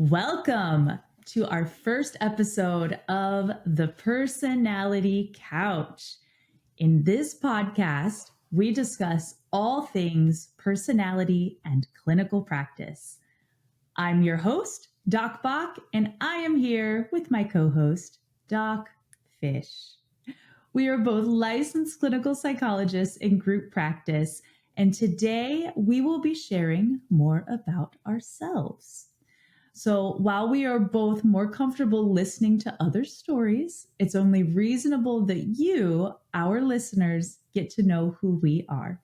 Welcome to our first episode of the Personality Couch. In this podcast, we discuss all things personality and clinical practice. I'm your host, Doc Bok, and I am here with my co-host, Doc Fish. We are both licensed clinical psychologists in group practice, and today we will be sharing more about ourselves. So while we are both more comfortable listening to other stories, it's only reasonable that you, our listeners, get to know who we are.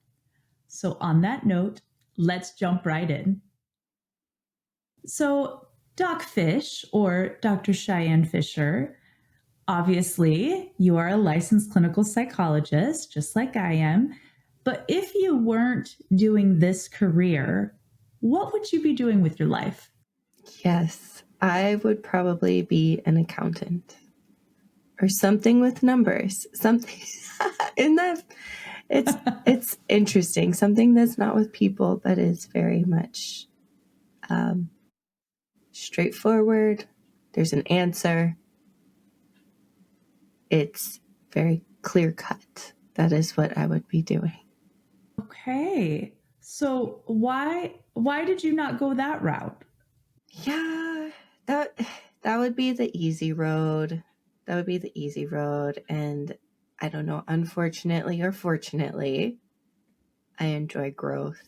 So on that note, let's jump right in. So Doc Fish, or Dr. Cheyenne Fisher, obviously you are a licensed clinical psychologist, just like I am. But if you weren't doing this career, what would you be doing with your life? Yes, I would probably be an accountant or something with numbers. Something in that it's interesting. Something that's not with people, but is very much straightforward. There's an answer. It's very clear cut. That is what I would be doing. Okay. So why did you not go that route? Yeah, that would be the easy road. That would be the easy road. And I don't know, unfortunately or fortunately, I enjoy growth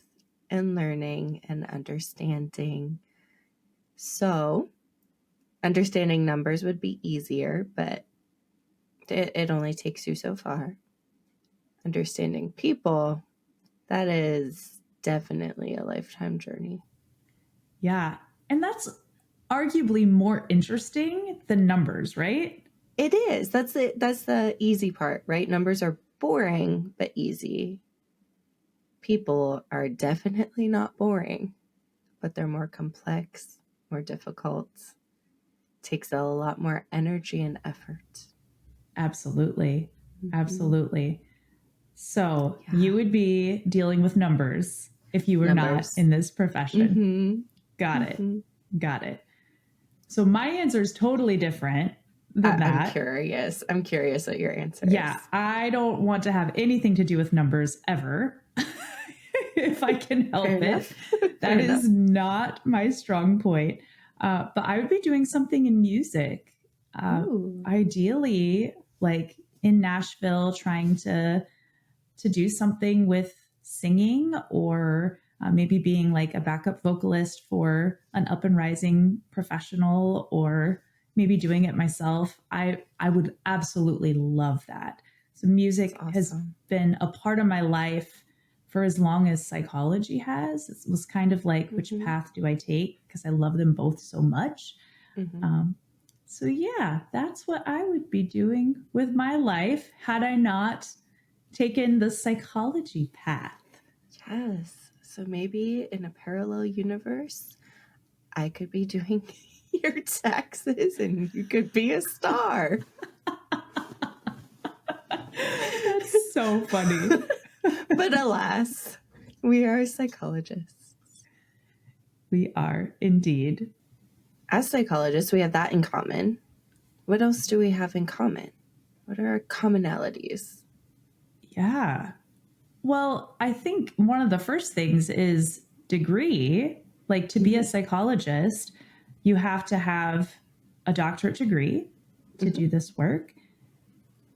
and learning and understanding. So understanding numbers would be easier, but it only takes you so far. Understanding people, that is definitely a lifetime journey. Yeah. And that's arguably more interesting than numbers, right? It is. That's the easy part, right? Numbers are boring, but easy. People are definitely not boring, but they're more complex, more difficult. Takes a lot more energy and effort. Absolutely. Mm-hmm. Absolutely. So you would be dealing with numbers if you were not in this profession. Mm-hmm. Got it. Got it. So my answer is totally different than that. I'm curious what your answer is. Yeah, I don't want to have anything to do with numbers ever. If I can help it. That is not my strong point. But I would be doing something in music. Ideally, like in Nashville, trying to do something with singing, or maybe being like a backup vocalist for an up and rising professional, or maybe doing it myself. I would absolutely love that. So music has been a part of my life for as long as psychology has. It was kind of like, which path do I take? Because I love them both so much. So yeah, that's what I would be doing with my life had I not taken the psychology path. Yes. So maybe in a parallel universe, I could be doing your taxes and you could be a star. That's so funny. But alas, we are psychologists. We are indeed. As psychologists, we have that in common. What else do we have in common? What are our commonalities? Yeah. Well, I think one of the first things is degree. Like, to be a psychologist, you have to have a doctorate degree to do this work.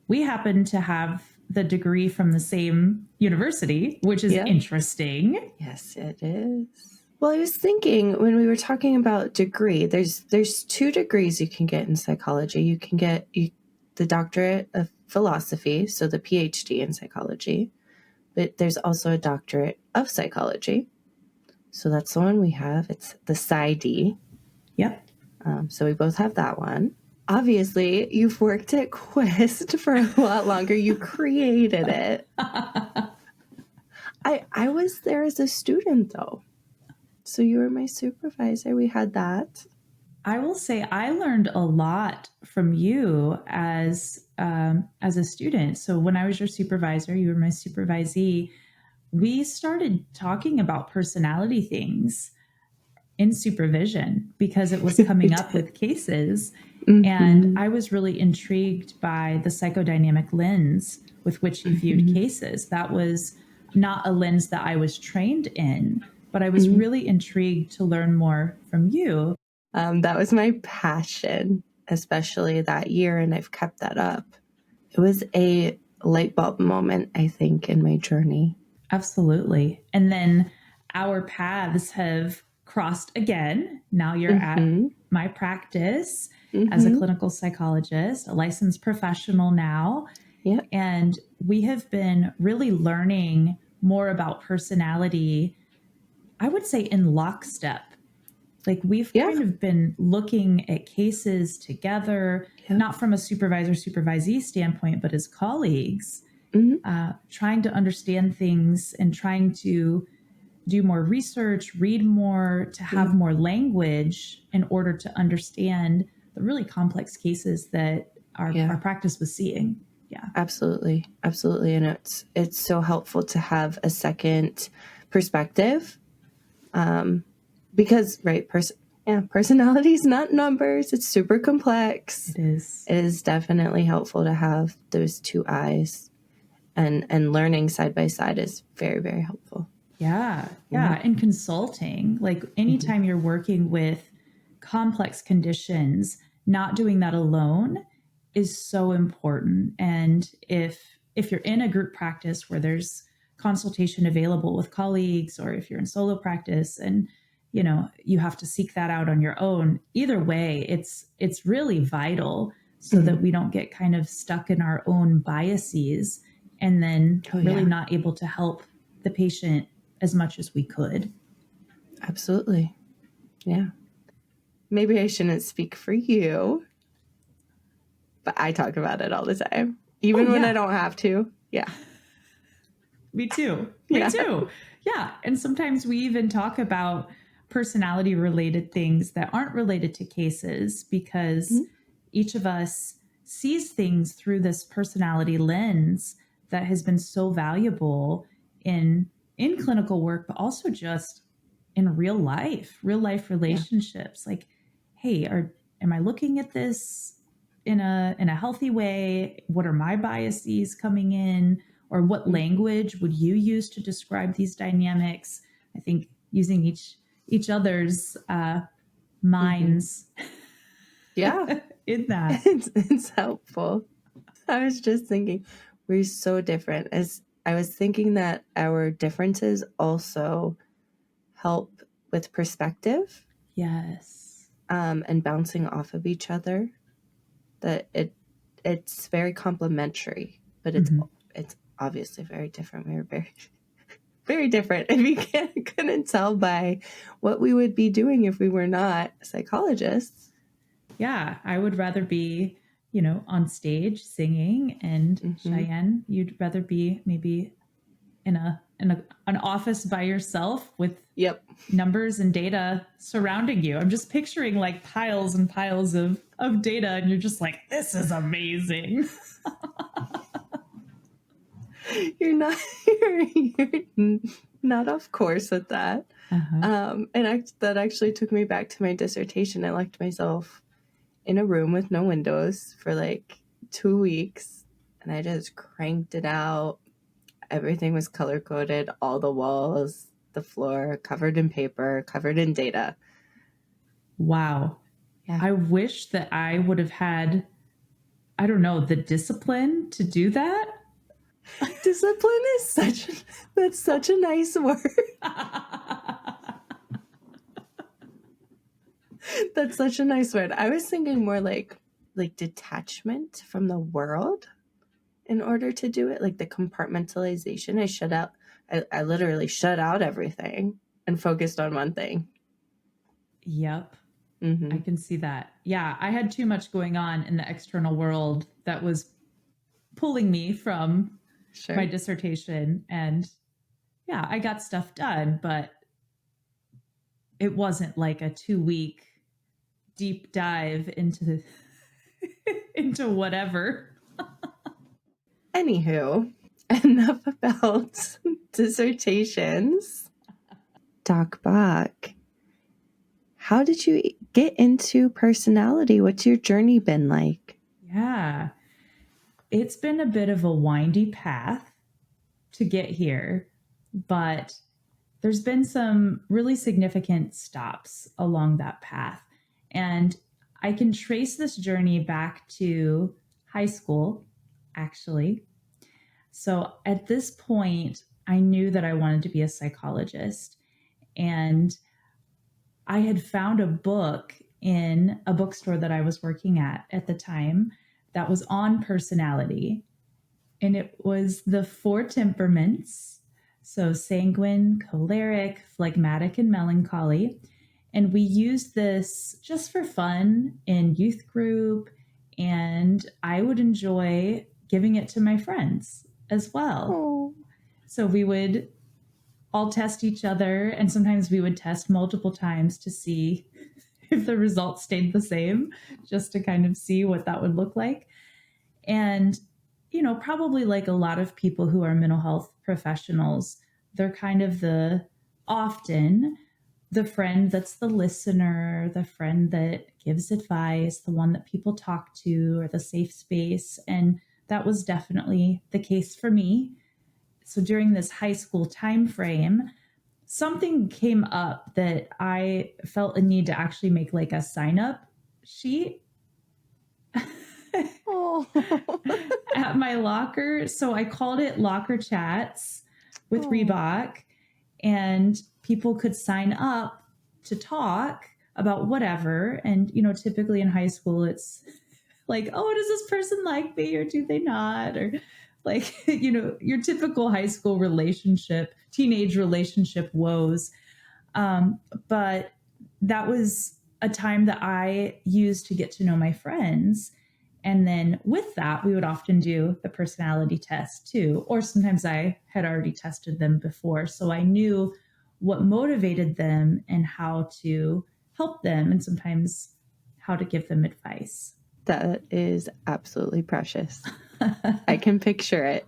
We happen to have the degree from the same university, which is interesting. Yes, it is. Well, I was thinking when we were talking about degree, there's 2 degrees you can get in psychology. You can get the doctorate of philosophy, so the PhD in psychology, but there's also a doctorate of psychology. So that's the one we have. It's the PsyD. Yep. So we both have that one. Obviously, you've worked at Quest for a lot longer. You created it. I was there as a student, though. So you were my supervisor. We had that. I will say I learned a lot from you as a student. So when I was your supervisor, you were my supervisee. We started talking about personality things in supervision because it was coming up with cases. Mm-hmm. And I was really intrigued by the psychodynamic lens with which you viewed cases. That was not a lens that I was trained in, but I was really intrigued to learn more from you. That was my passion, especially that year, and I've kept that up. It was a light bulb moment, I think, in my journey. Absolutely. And then our paths have crossed again. Now you're at my practice as a clinical psychologist, a licensed professional now. Yeah. And we have been really learning more about personality, I would say in lockstep. Like we've kind of been looking at cases together, not from a supervisor-supervisee standpoint, but as colleagues, trying to understand things and trying to do more research, read more, to have more language in order to understand the really complex cases that our practice was seeing. Yeah, absolutely. Absolutely. And it's so helpful to have a second perspective. Because, right, personality is not numbers. It's super complex. it is. It is definitely helpful to have those two eyes, and learning side by side is very, very helpful. Yeah. And consulting, like anytime you're working with complex conditions, not doing that alone is so important. And if you're in a group practice where there's consultation available with colleagues, or if you're in solo practice and you have to seek that out on your own, either way, it's really vital so that we don't get kind of stuck in our own biases and then really not able to help the patient as much as we could. Absolutely. Yeah. Maybe I shouldn't speak for you, but I talk about it all the time, even when I don't have to. Yeah. Me too. Me too. Yeah. And sometimes we even talk about personality related things that aren't related to cases because each of us sees things through this personality lens that has been so valuable in clinical work, but also just in real life relationships. Like, hey, am I looking at this in a healthy way? What are my biases coming in? Or what language would you use to describe these dynamics? I think using each other's minds in that. It's helpful. I was just thinking, we're so different. As I was thinking that our differences also help with perspective. Yes. And bouncing off of each other. That it's very complementary, but it's obviously very different. We were very, very different. If you couldn't tell by what we would be doing if we were not psychologists. Yeah, I would rather be, on stage singing, and Cheyenne, you'd rather be maybe in an office by yourself with numbers and data surrounding you. I'm just picturing like piles and piles of data, and you're just like, this is amazing. You're not off course with that. That actually took me back to my dissertation. I locked myself in a room with no windows for like 2 weeks, and I just cranked it out. Everything was color coded, all the walls, the floor, covered in paper, covered in data. Wow. Yeah. I wish that I would have had, I don't know, the discipline to do that. Discipline is that's such a nice word. That's such a nice word. I was thinking more like detachment from the world in order to do it, like the compartmentalization. I literally shut out everything and focused on one thing. Yep. I can see that. Yeah, I had too much going on in the external world that was pulling me from my dissertation. And yeah, I got stuff done, but it wasn't like a 2-week deep dive into into whatever. Anywho, enough about dissertations. Doc Bok, how did you get into personality? What's your journey been like? Yeah, it's been a bit of a windy path to get here, but there's been some really significant stops along that path. And I can trace this journey back to high school, actually. So at this point, I knew that I wanted to be a psychologist. And I had found a book in a bookstore that I was working at the time that was on personality. And it was the four temperaments. So sanguine, choleric, phlegmatic, and melancholy. And we used this just for fun in youth group. And I would enjoy giving it to my friends as well. Oh. So we would all test each other. And sometimes we would test multiple times to see if the results stayed the same, just to kind of see what that would look like. And, you know, probably like a lot of people who are mental health professionals, they're kind of often the friend that's the listener, the friend that gives advice, the one that people talk to, or the safe space. And that was definitely the case for me. So during this high school time frame, something came up that I felt a need to actually make like a sign up sheet Oh. at my locker. So I called it Locker Chats with Reebok, and people could sign up to talk about whatever. And, you know, typically in high school, it's like, oh, does this person like me or do they not? Or like, you know, your typical high school relationship, teenage relationship woes. But that was a time that I used to get to know my friends. And then with that, we would often do the personality test too, or sometimes I had already tested them before. So I knew what motivated them and how to help them, and sometimes how to give them advice. That is absolutely precious. I can picture it.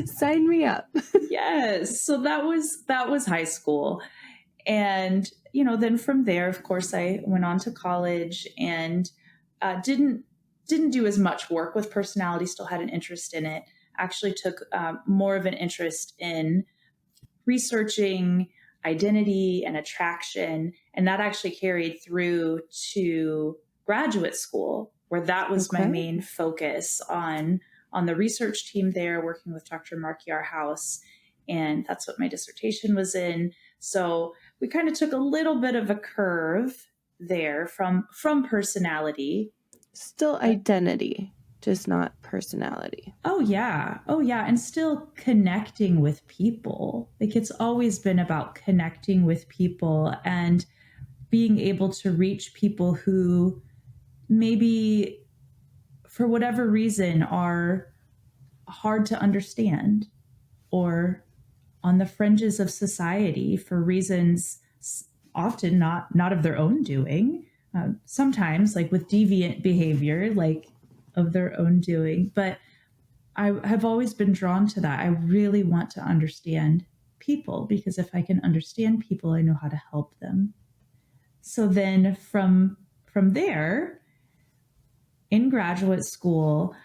Sign me up. Yes. So that was high school. And, you know, then from there, of course, I went on to college and didn't do as much work with personality, still had an interest in it. Actually took more of an interest in researching identity and attraction. And that actually carried through to graduate school, where that was my main focus on the research team there, working with Dr. Mark Yarhouse. And that's what my dissertation was in. So we kind of took a little bit of a curve there from personality. Still identity, just not personality. Oh yeah. And still connecting with people. Like it's always been about connecting with people and being able to reach people who maybe for whatever reason are hard to understand or on the fringes of society for reasons often not of their own doing. Sometimes like with deviant behavior, like of their own doing. But I have always been drawn to that. I really want to understand people because if I can understand people, I know how to help them. So then from there, in graduate school,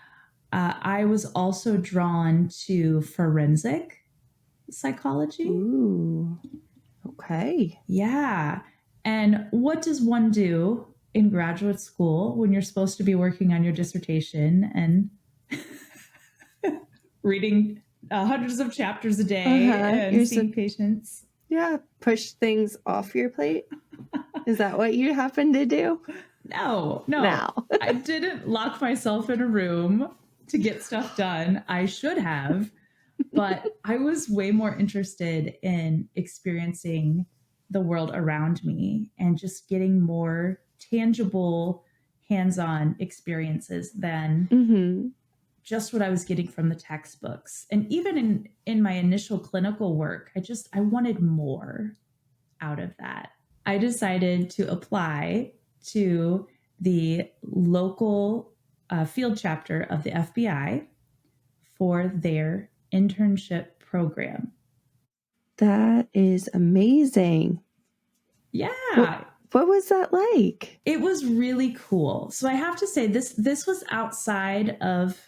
I was also drawn to forensic psychology. Ooh, okay. Yeah. And what does one do in graduate school when you're supposed to be working on your dissertation and reading hundreds of chapters a day and seeing patients? Yeah, push things off your plate. Is that what you happen to do? No. I didn't lock myself in a room to get stuff done. I should have, but I was way more interested in experiencing the world around me and just getting more tangible, hands-on experiences than just what I was getting from the textbooks. And even in my initial clinical work, I wanted more out of that. I decided to apply to the local field chapter of the FBI for their internship program. That is amazing. Yeah. What was that like? It was really cool. So I have to say this was outside of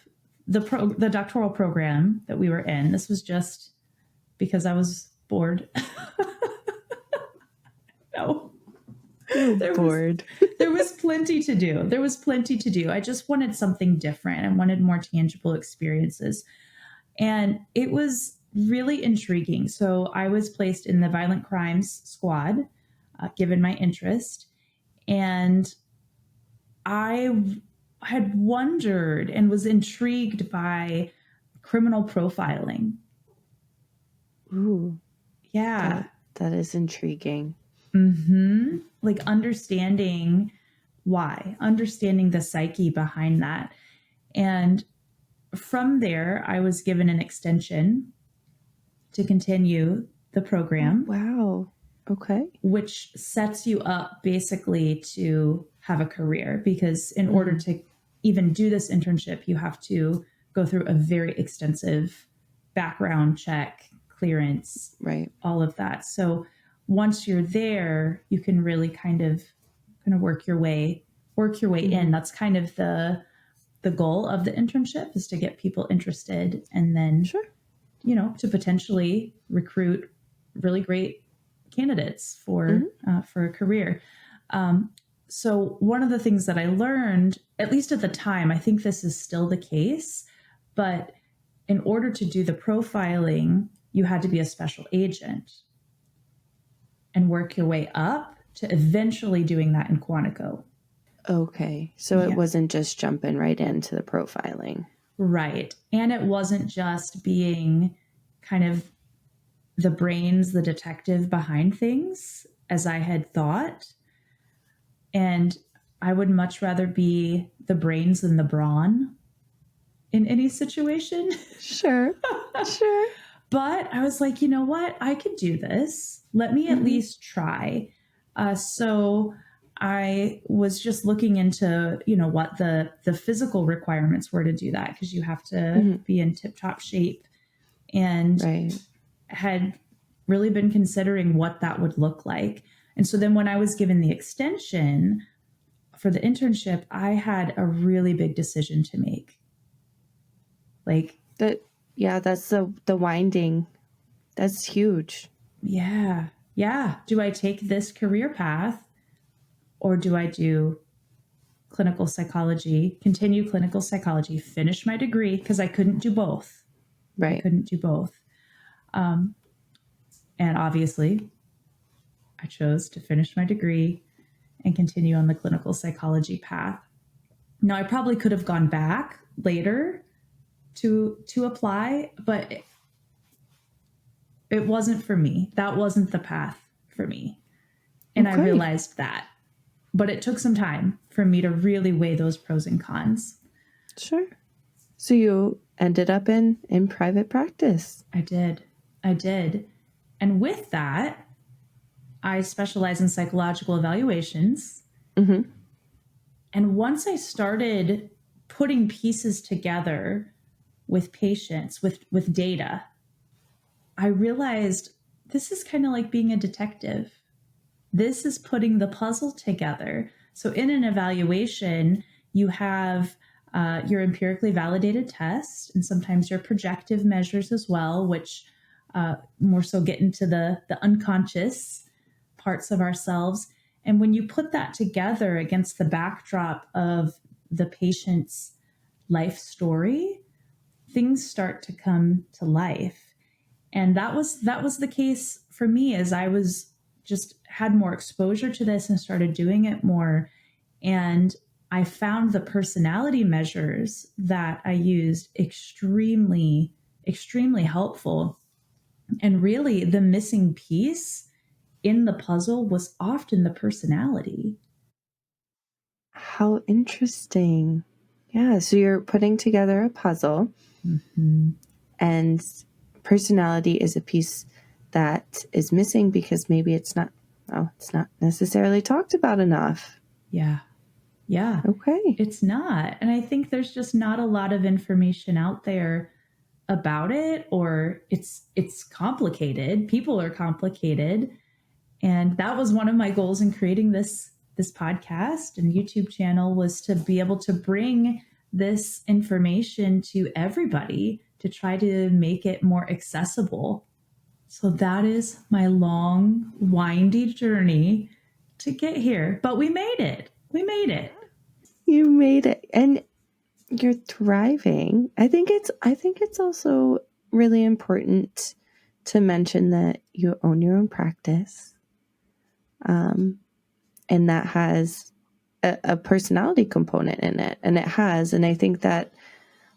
the doctoral program that we were in. This was just because I was bored. No. Bored. There was plenty to do. There was plenty to do. I just wanted something different. I wanted more tangible experiences. And it was really intriguing. So I was placed in the violent crimes squad, given my interest. And I had wondered and was intrigued by criminal profiling. Ooh. Yeah. That is intriguing. Mm-hmm. Like understanding why, understanding the psyche behind that. And from there, I was given an extension to continue the program. Wow. Okay. Which sets you up basically to have a career, because in order to even do this internship, you have to go through a very extensive background check, clearance, right, all of that. So once you're there, you can really kind of work your way in. That's kind of the goal of the internship, is to get people interested, and then, sure, to potentially recruit really great candidates for a career. So one of the things that I learned, at least at the time, I think this is still the case, but in order to do the profiling, you had to be a special agent and work your way up to eventually doing that in Quantico. Okay. So it wasn't just jumping right into the profiling. Right. And it wasn't just being kind of the brains, the detective behind things, as I had thought. And I would much rather be the brains than the brawn in any situation. Sure. Sure. But I was like, you know what? I could do this. Let me at least try. So I was just looking into, what the physical requirements were to do that, because you have to be in tip-top shape, and had really been considering what that would look like. And so then when I was given the extension for the internship, I had a really big decision to make. Like that, that's the winding. That's huge. Yeah. Yeah. Do I take this career path, or do I do clinical psychology, continue clinical psychology, finish my degree? Because I couldn't do both. Right. I couldn't do both. And obviously, I chose to finish my degree and continue on the clinical psychology path. Now, I probably could have gone back later to apply, but it wasn't for me. That wasn't the path for me. And I realized that. But it took some time for me to really weigh those pros and cons. Sure. So you ended up in private practice. I did. And with that, I specialize in psychological evaluations. And once I started putting pieces together with patients, with data, I realized this is kind of like being a detective. This is putting the puzzle together. So in an evaluation, you have your empirically validated tests, and sometimes your projective measures as well, which more so get into the unconscious parts of ourselves. And when you put that together against the backdrop of the patient's life story, things start to come to life. And that was the case for me, as I was just had more exposure to this and started doing it more. And I found the personality measures that I used extremely, extremely helpful. And really, the missing piece in the puzzle was often the personality. How interesting. Yeah, so you're putting together a puzzle, and personality is a piece that is missing because maybe it's not necessarily talked about enough. Yeah. Okay. It's not. And I think there's just not a lot of information out there about it, or it's complicated. People are complicated. And that was one of my goals in creating this podcast and YouTube channel, was to be able to bring this information to everybody, to try to make it more accessible. So that is my long, windy journey to get here. But we made it. We made it. You made it. And you're thriving. I think it's also really important to mention that you own your own practice. And that has a personality component in it. And it has. And I think that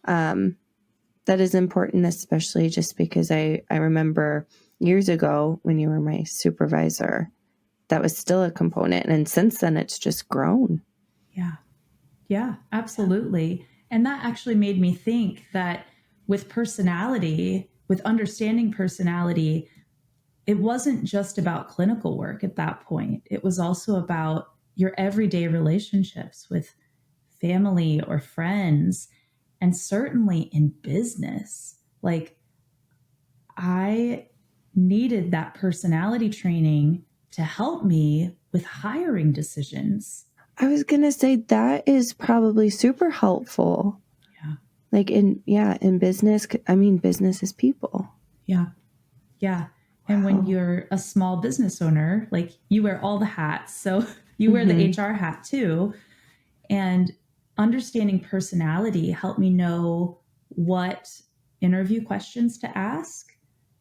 that is important, especially just because I remember years ago when you were my supervisor, that was still a component. And since then, it's just grown. Yeah, absolutely. And that actually made me think that with personality, with understanding personality, it wasn't just about clinical work at that point. It was also about your everyday relationships with family or friends, and certainly in business. Like, I needed that personality training to help me with hiring decisions. I was going to say that is probably super helpful. Yeah. Like in business, I mean, business is people. Yeah. And when you're a small business owner, like, you wear all the hats. So you wear the HR hat too. And understanding personality helped me know what interview questions to ask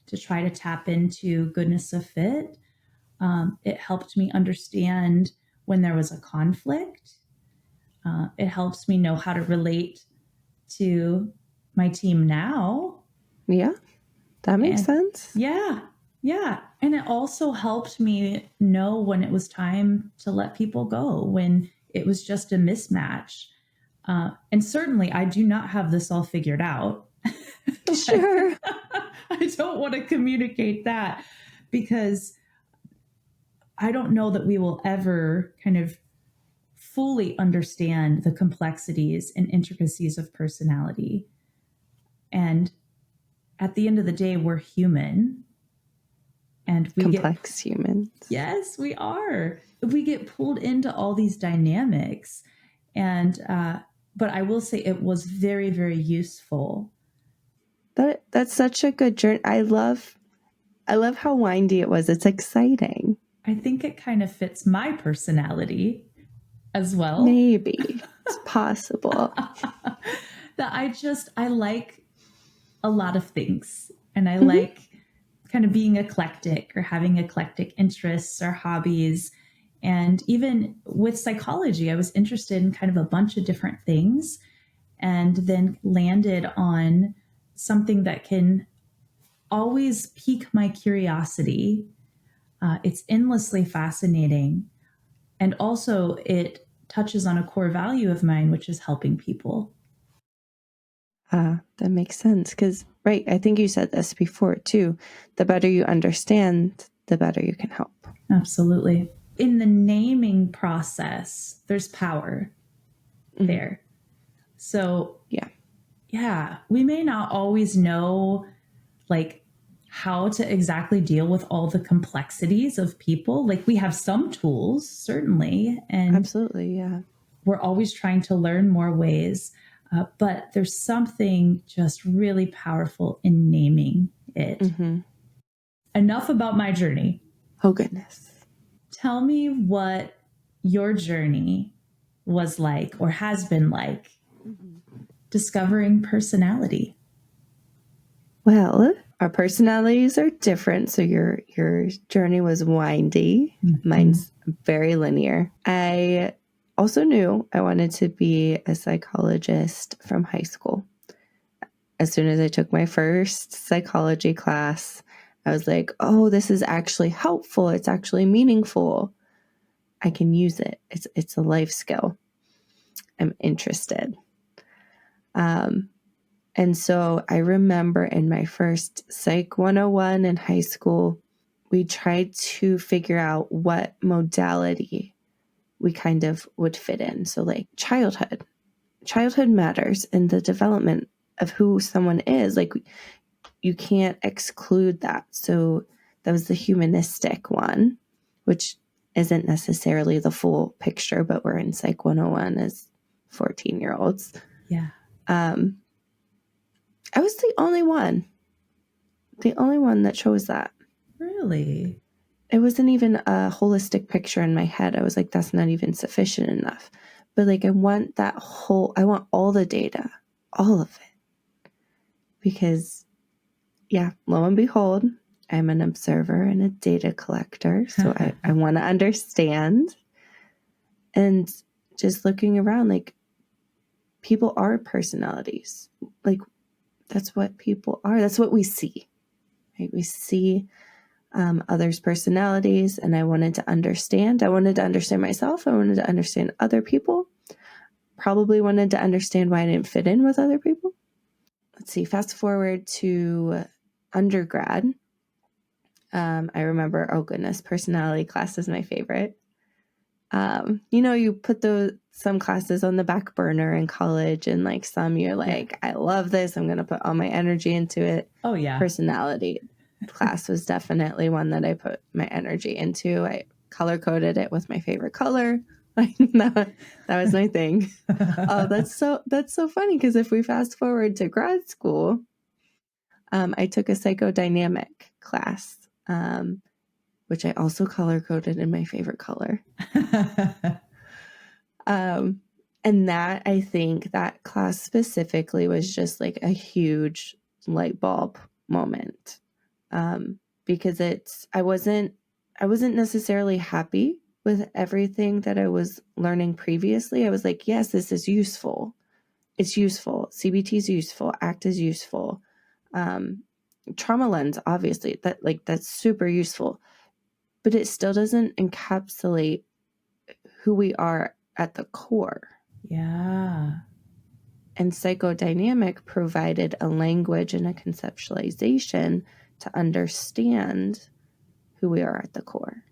to try to tap into goodness of fit. It helped me understand when there was a conflict. It helps me know how to relate to my team now. Yeah, that makes sense. Yeah. And it also helped me know when it was time to let people go, when it was just a mismatch. And certainly I do not have this all figured out. Sure. I don't want to communicate that, because I don't know that we will ever kind of fully understand the complexities and intricacies of personality. And at the end of the day, we're human. And we complex humans. Yes, we are. We get pulled into all these dynamics. And but I will say it was very, very useful. That's such a good journey. I love how windy it was. It's exciting. I think it kind of fits my personality as well. Maybe it's possible. That I like a lot of things, and I like kind of being eclectic or having eclectic interests or hobbies. And even with psychology, I was interested in kind of a bunch of different things, and then landed on something that can always pique my curiosity. It's endlessly fascinating. And also it touches on a core value of mine, which is helping people. That makes sense. Because, right, I think you said this before too. The better you understand, the better you can help. Absolutely. In the naming process, there's power there. So yeah, we may not always know like how to exactly deal with all the complexities of people. Like, we have some tools, certainly. And absolutely, yeah. We're always trying to learn more ways. But there's something just really powerful in naming it. Enough about my journey. Oh, goodness. Tell me what your journey was like, or has been like, discovering personality. Well, our personalities are different. So your journey was windy. Mine's very linear. I also knew I wanted to be a psychologist from high school. As soon as I took my first psychology class, I was like, oh, this is actually helpful. It's actually meaningful. I can use it. It's a life skill. I'm interested. And so I remember in my first Psych 101 in high school, we tried to figure out what modality we kind of would fit in. So like childhood matters in the development of who someone is. Like, you can't exclude that. So that was the humanistic one. which isn't necessarily the full picture, but we're in Psych 101 as 14-year-olds. Yeah. I was the only one that chose that. Really? It wasn't even a holistic picture in my head. I was like, that's not even sufficient enough. But like, I want all the data, all of it. Because, yeah, lo and behold, I'm an observer and a data collector. So I want to understand. And just looking around, like, people are personalities. Like, that's what people are. That's what we see. Right? We see others' personalities, and I wanted to understand. I wanted to understand myself. I wanted to understand other people. Probably wanted to understand why I didn't fit in with other people. Let's see, fast forward to undergrad. I remember, oh goodness, personality class is my favorite. You put some classes on the back burner in college, and like some you're like, I love this. I'm going to put all my energy into it. Oh, yeah. Personality class was definitely one that I put my energy into. I color coded it with my favorite color. that was my thing. Oh, that's so funny, because if we fast forward to grad school, I took a psychodynamic class, which I also color coded in my favorite color. And that, I think that class specifically was just like a huge light bulb moment. Because I wasn't necessarily happy with everything that I was learning previously. I was like, yes, this is useful. It's useful. CBT is useful. ACT is useful. Trauma lens, obviously, that's super useful, but it still doesn't encapsulate who we are at the core. Yeah. And psychodynamic provided a language and a conceptualization to understand who we are at the core.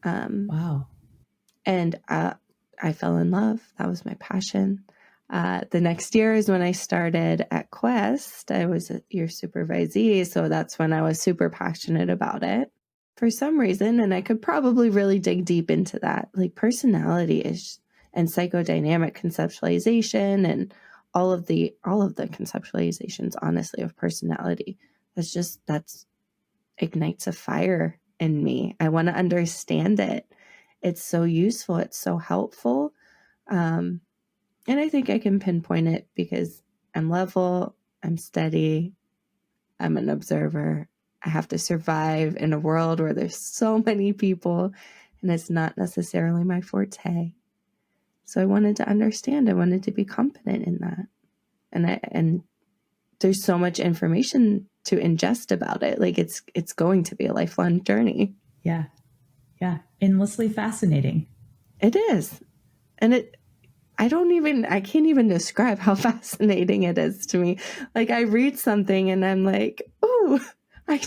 Wow. And I fell in love. That was my passion. The next year is when I started at Quest. I was your supervisee, so that's when I was super passionate about it. For some reason, and I could probably really dig deep into that, like personality and psychodynamic conceptualization and all of the conceptualizations, honestly, of personality. That's ignites a fire in me. I want to understand it. It's so useful. It's so helpful. And I think I can pinpoint it because I'm level, I'm steady, I'm an observer. I have to survive in a world where there's so many people, and it's not necessarily my forte. So I wanted to understand. I wanted to be competent in that. And there's so much information to ingest about it. Like it's going to be a lifelong journey. Yeah. Yeah. Endlessly fascinating. It is. And I can't even describe how fascinating it is to me. Like I read something and I'm like, I have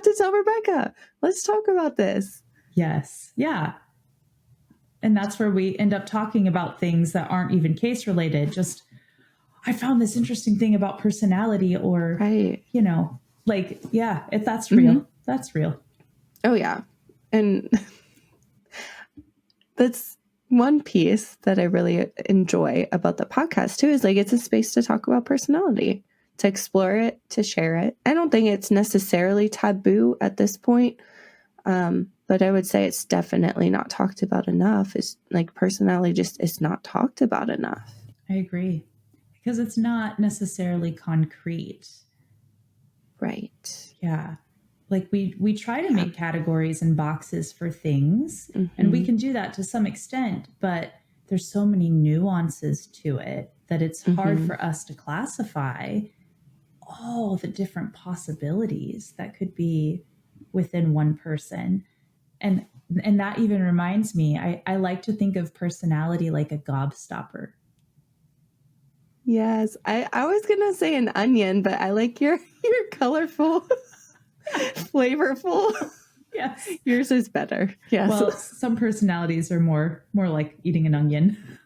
to tell Rebecca, let's talk about this. Yes. Yeah. And that's where we end up talking about things that aren't even case related. Just, I found this interesting thing about personality, or, right. If that's real, that's real. Oh yeah. And that's one piece that I really enjoy about the podcast too, is like, it's a space to talk about personality, to explore it, to share it. I don't think it's necessarily taboo at this point. But I would say it's definitely not talked about enough. It's like personality just is not talked about enough. I agree. Because it's not necessarily concrete. Right. Yeah. Like we try to make categories and boxes for things, and we can do that to some extent, but there's so many nuances to it that it's hard for us to classify all the different possibilities that could be within one person. And that even reminds me, I like to think of personality like a gobstopper. Yes. I was going to say an onion, but I like your colorful, flavorful. Yes. Yours is better. Yes. Well, some personalities are more like eating an onion.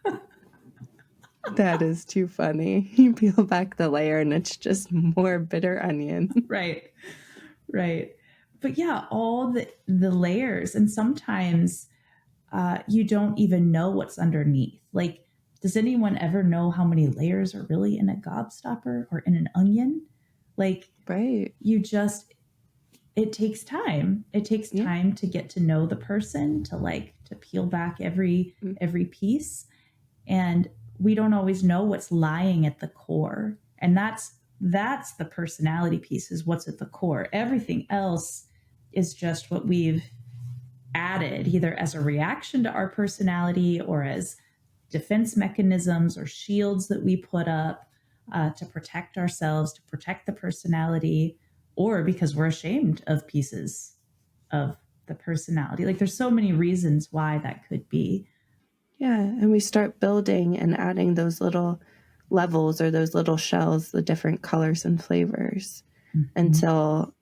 That is too funny. You peel back the layer and it's just more bitter onion. Right. but yeah, all the layers. And sometimes you don't even know what's underneath. Like, does anyone ever know how many layers are really in a gobstopper or in an onion? Like, Right. it takes time. It takes Yeah. time to get to know the person, to peel back every piece. And we don't always know what's lying at the core. And that's the personality piece, is what's at the core. Everything else is just what we've added, either as a reaction to our personality or as defense mechanisms or shields that we put up to protect ourselves, to protect the personality, or because we're ashamed of pieces of the personality. Like, there's so many reasons why that could be. Yeah. And we start building and adding those little levels or those little shells, the different colors and flavors, until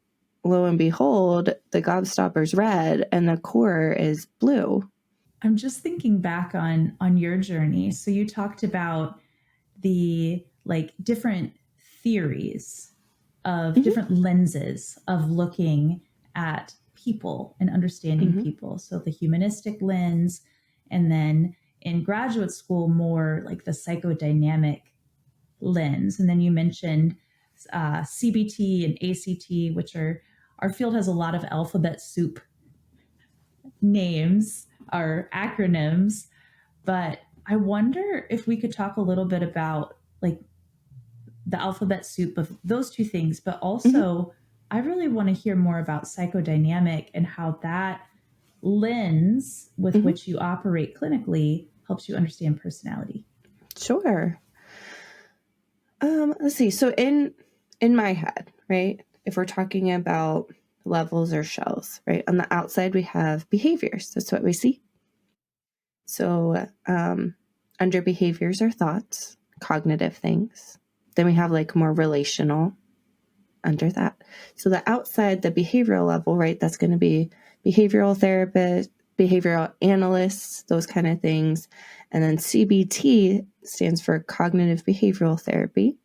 lo and behold, the gobstopper's red and the core is blue. I'm just thinking back on your journey. So you talked about the different theories of different lenses of looking at people and understanding people. So the humanistic lens, and then in graduate school, more like the psychodynamic lens. And then you mentioned CBT and ACT, which our field has a lot of alphabet soup names or acronyms. But I wonder if we could talk a little bit about like the alphabet soup of those two things, but also I really want to hear more about psychodynamic and how that lens with which you operate clinically helps you understand personality. Sure. Let's see. So in my head, right, if we're talking about levels or shells, right, on the outside we have behaviors. That's what we see. So under behaviors are thoughts, cognitive things. Then we have like more relational under that. So the outside, the behavioral level, right, that's going to be behavioral therapists, behavioral analysts, those kind of things. And then CBT stands for cognitive behavioral therapy.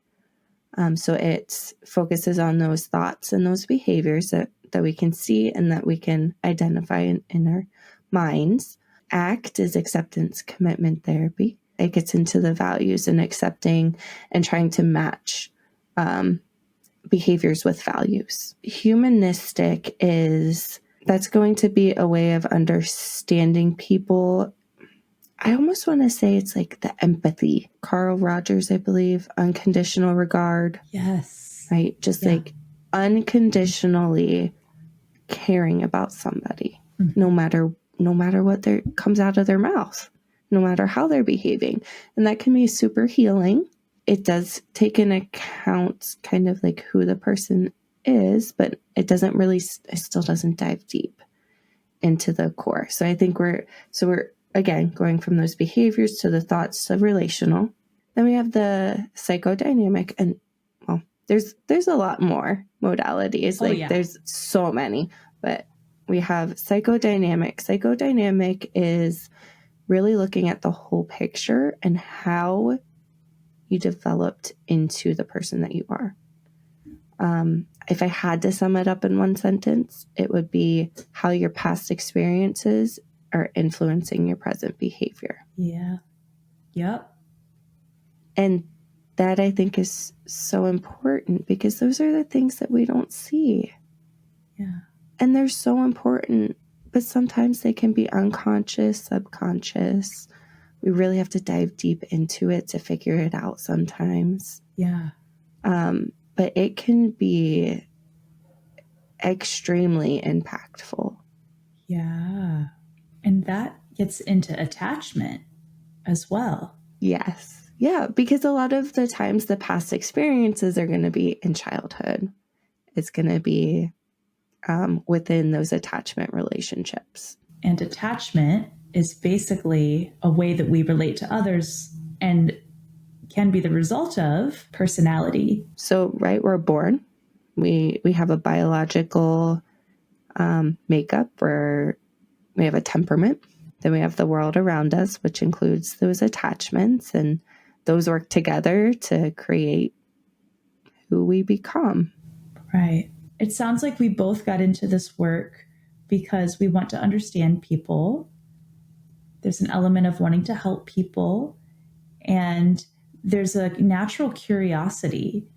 So it focuses on those thoughts and those behaviors that we can see and that we can identify in our minds. ACT is acceptance commitment therapy. It gets into the values and accepting and trying to match behaviors with values. Humanistic that's going to be a way of understanding people. I almost want to say it's like the empathy. Carl Rogers, I believe, unconditional regard. Yes. Right? Just like unconditionally caring about somebody, no matter what comes out of their mouth, no matter how they're behaving. And that can be super healing. It does take into account kind of like who the person is, but it still doesn't dive deep into the core. So I think we're again going from those behaviors to the thoughts to relational. Then we have the psychodynamic, and well, there's a lot more modalities. There's so many, but we have psychodynamic. Psychodynamic is really looking at the whole picture and how you developed into the person that you are. If I had to sum it up in one sentence, it would be how your past experiences are influencing your present behavior. Yeah. Yep. And that I think is so important because those are the things that we don't see. Yeah. And they're so important, but sometimes they can be unconscious, subconscious. We really have to dive deep into it to figure it out sometimes. Yeah. But it can be extremely impactful. Yeah. And that gets into attachment as well. Yes. Yeah, because a lot of the times the past experiences are going to be in childhood. It's going to be within those attachment relationships. And attachment is basically a way that we relate to others and can be the result of personality. So, right, we're born. We have a biological makeup where we have a temperament. Then we have the world around us, which includes those attachments, and those work together to create who we become. Right. It sounds like we both got into this work because we want to understand people. There's an element of wanting to help people, and there's a natural curiosity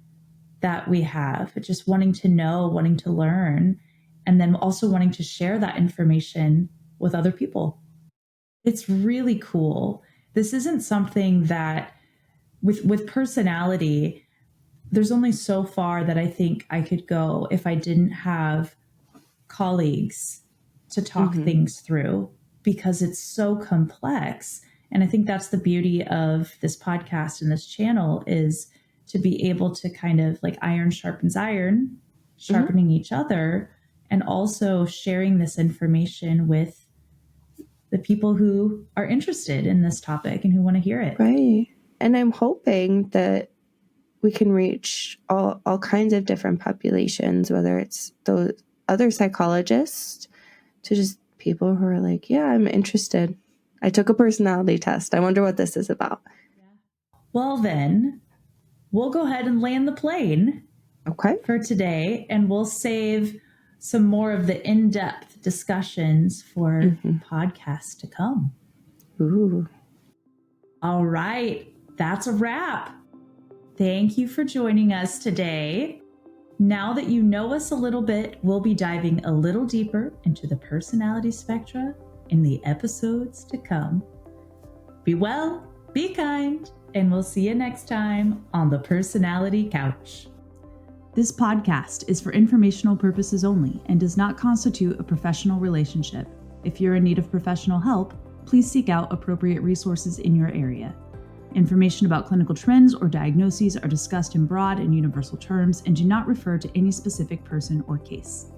that we have, just wanting to know, wanting to learn, and then also wanting to share that information with other people. It's really cool. This isn't something that with personality, there's only so far that I think I could go if I didn't have colleagues to talk things through, because it's so complex. And I think that's the beauty of this podcast and this channel, is to be able to kind of like iron sharpens iron, sharpening each other, and also sharing this information with the people who are interested in this topic and who want to hear it. Right. And I'm hoping that we can reach all kinds of different populations, whether it's those other psychologists to just people who are like, yeah, I'm interested. I took a personality test. I wonder what this is about. Well, then we'll go ahead and land the plane for today, and we'll save some more of the in-depth discussions for podcasts to come. Ooh. All right. That's a wrap. Thank you for joining us today. Now that you know us a little bit, we'll be diving a little deeper into the personality spectra in the episodes to come. Be well, be kind, and we'll see you next time on the Personality Couch. This podcast is for informational purposes only and does not constitute a professional relationship. If you're in need of professional help, please seek out appropriate resources in your area. Information about clinical trends or diagnoses are discussed in broad and universal terms and do not refer to any specific person or case.